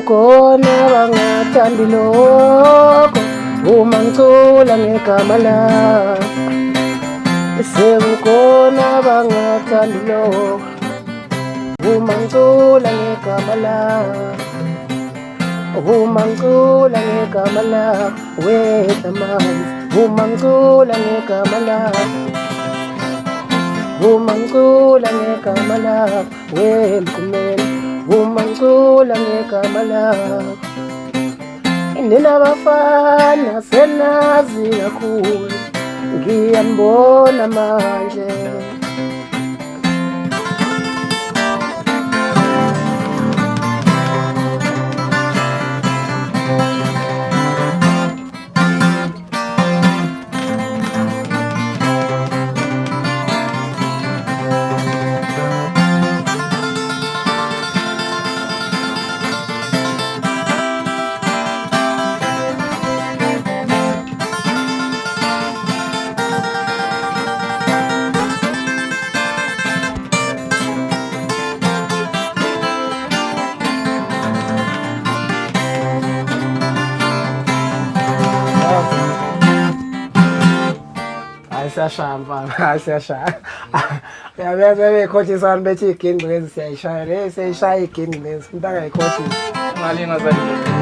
Sekukhona bangathandi lokho uma ngicula ngegama lakho. Sekukhona bangathandi lokho uma ngicula ngegama lakho. Uma ngicula ngegama lakho wetha amanzi. Uma ngicula ngegama lakho. Uma ngicula ngegama lakho wemphumela. Uma ngicula ngegama lakho. Ninabafana senazi kakhulu, ngiyambona manje. Siyashaya mfana, siyashaya. Uyabeza beyikhothisana bethi igini lezi siyayishaya. Siyayishaya igini lezi. Umuntu angayikhothisi. Imali ingazali.